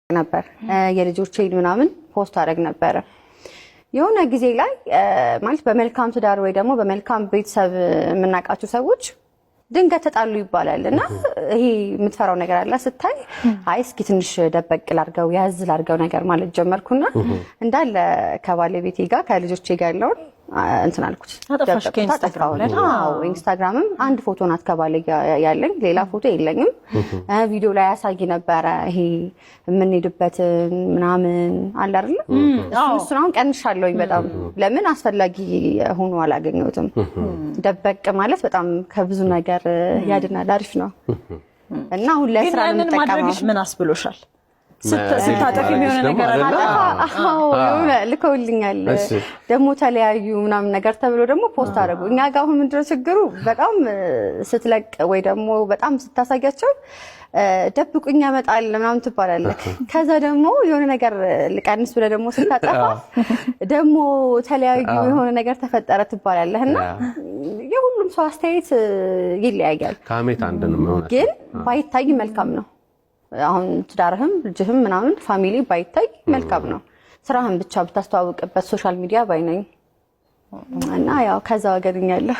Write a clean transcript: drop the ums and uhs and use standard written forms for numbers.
ነበር የልጆቼን ምናምን ፖስት አደረግ ነበር የሆነ ጊዜ ላይ ማለት በመልካም ትዳር ወይ ደግሞ በመልካም ቤተሰብ የምናቃቸው ሰዎች ድንገት ተጣሉ ይባላልና ይሄ የምትፈራው ነገር አለ ስታይ አይ እስኪ ትንሽ ደበቅ ላርገው ያዝ ላርገው ነገር ማለት ጀመርኩና እንዳለ ከባለቤቴ ጋር ከልጆቼ ጋር ያለውን እንትን አልኩት ኢንስታግራምም አንድ ፎቶ ናት ከባለ ያለኝ ሌላ ፎቶ የለኝም ቪዲዮ ላይ ያሳይ ነበር ይሄ የምንሄድበት ምናምን አለ አይደል እሱን ቀንሻለሁኝ በጣም ለምን አስፈላጊ ሆኖ አላገኘሁትም ደበቅ ማለት በጣም ከብዙ ነገር ያድናል አሪፍ ነው እና አሁን ለስራ ማድረግሽ ምን አስብሎሻል ስታጠፊ የሚሆነ ነገር አለ አዎ ልከውልኛል ደግሞ ተለያዩ ምናምን ነገር ተብሎ ደግሞ ፖስት አደረጉ እኛ ጋር አሁን ምንድነው ችግሩ በጣም ስትለቅ ወይ ደግሞ በጣም ስታሳያቸው ደብቁኝ ያመጣል ምናምን ትባላለህ ከዛ ደግሞ የሆነ ነገር ልቀንስ ብለ ደግሞ ስታጠፋ ደግሞ ተለያዩ የሆነ ነገር ተፈጠረ ትባላለህና የሁሉም ሰው አስተያየት ይለያያል ካሜት አንደንም ሆነ ግን ባይታይ መልካም ነው አሁን ትዳርህም ልጅህም ምናምን ፋሚሊ ባይታይ መልካም ነው ስራህን ብቻ ብታስተዋውቅበት ሶሻል ሚዲያ ባይነኝ እና ያው ከዛ ወገንኛለሁ